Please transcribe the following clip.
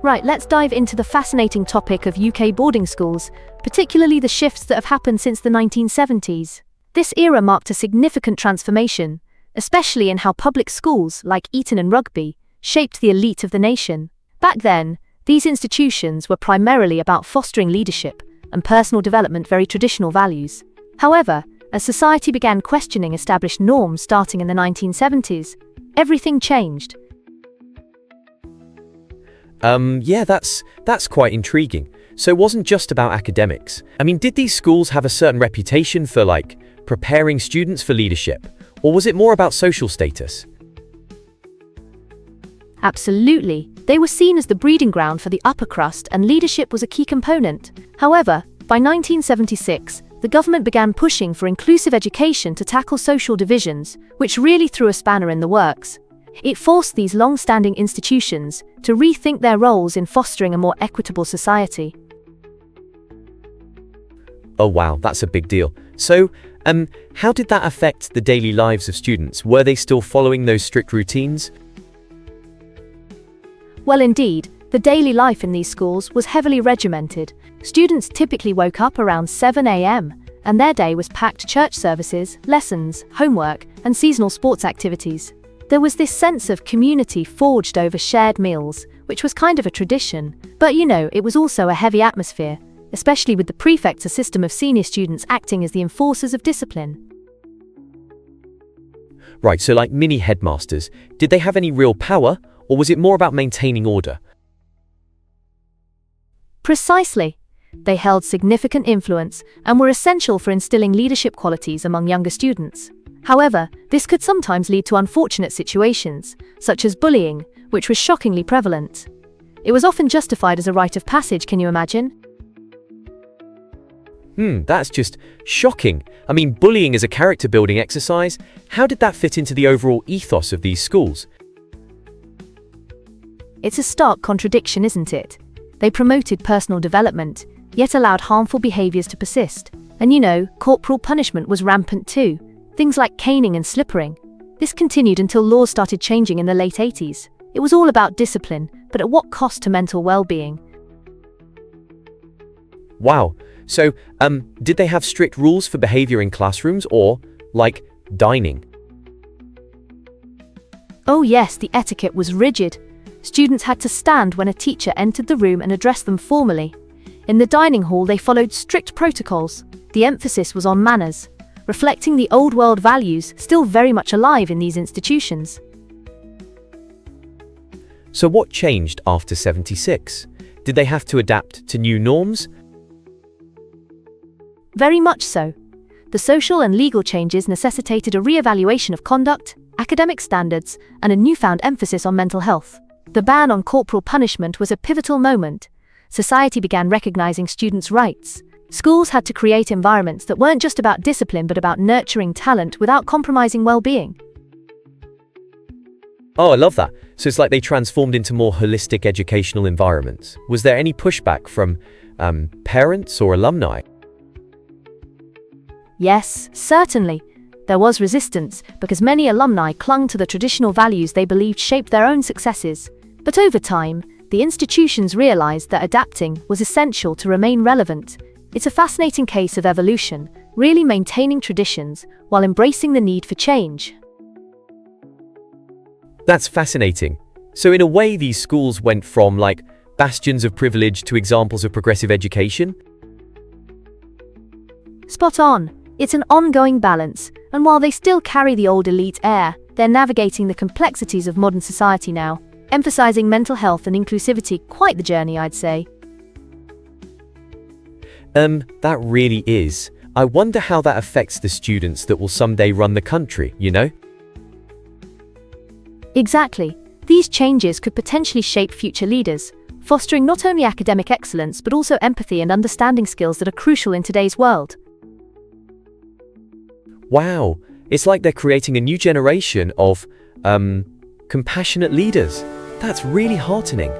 Right, let's dive into the fascinating topic of UK boarding schools, particularly the shifts that have happened since the 1970s. This era marked a significant transformation, especially in how public schools, like Eton and Rugby, shaped the elite of the nation. Back then, these institutions were primarily about fostering leadership and personal development, very traditional values. However, as society began questioning established norms starting in the 1970s, everything changed. Yeah, that's quite intriguing. So it wasn't just about academics. I mean, did these schools have a certain reputation for, preparing students for leadership? Or was it more about social status? Absolutely. They were seen as the breeding ground for the upper crust, and leadership was a key component. However, by 1976, the government began pushing for inclusive education to tackle social divisions, which really threw a spanner in the works. It forced these long-standing institutions to rethink their roles in fostering a more equitable society. Oh wow, that's a big deal. So, how did that affect the daily lives of students? Were they still following those strict routines? Well, indeed, the daily life in these schools was heavily regimented. Students typically woke up around 7 a.m., and their day was packed: church services, lessons, homework, and seasonal sports activities. There was this sense of community forged over shared meals, which was kind of a tradition. But it was also a heavy atmosphere, especially with the prefects, a system of senior students acting as the enforcers of discipline. Right, so like mini headmasters, did they have any real power, or was it more about maintaining order? Precisely. They held significant influence and were essential for instilling leadership qualities among younger students. However, this could sometimes lead to unfortunate situations, such as bullying, which was shockingly prevalent. It was often justified as a rite of passage, can you imagine? That's just shocking. I mean, bullying is a character-building exercise. How did that fit into the overall ethos of these schools? It's a stark contradiction, isn't it? They promoted personal development, yet allowed harmful behaviors to persist. And corporal punishment was rampant too. Things like caning and slippering. This continued until laws started changing in the late 80s. It was all about discipline, but at what cost to mental well-being? Wow. So, did they have strict rules for behavior in classrooms or, dining? Oh yes, the etiquette was rigid. Students had to stand when a teacher entered the room and address them formally. In the dining hall, they followed strict protocols. The emphasis was on manners, reflecting the old world values still very much alive in these institutions. So what changed after 76? Did they have to adapt to new norms? Very much so. The social and legal changes necessitated a re-evaluation of conduct, academic standards, and a newfound emphasis on mental health. The ban on corporal punishment was a pivotal moment. Society began recognizing students' rights. Schools had to create environments that weren't just about discipline but about nurturing talent without compromising well-being. Oh, I love that. So it's like they transformed into more holistic educational environments. Was there any pushback from parents or alumni? Yes, certainly. There was resistance because many alumni clung to the traditional values they believed shaped their own successes. But over time, the institutions realized that adapting was essential to remain relevant. It's a fascinating case of evolution, really maintaining traditions while embracing the need for change. That's fascinating. So in a way, these schools went from bastions of privilege to examples of progressive education? Spot on. It's an ongoing balance, and while they still carry the old elite air, they're navigating the complexities of modern society now, emphasizing mental health and inclusivity. Quite the journey, I'd say. That really is. I wonder how that affects the students that will someday run the country, Exactly. These changes could potentially shape future leaders, fostering not only academic excellence but also empathy and understanding skills that are crucial in today's world. Wow, it's like they're creating a new generation of compassionate leaders. That's really heartening.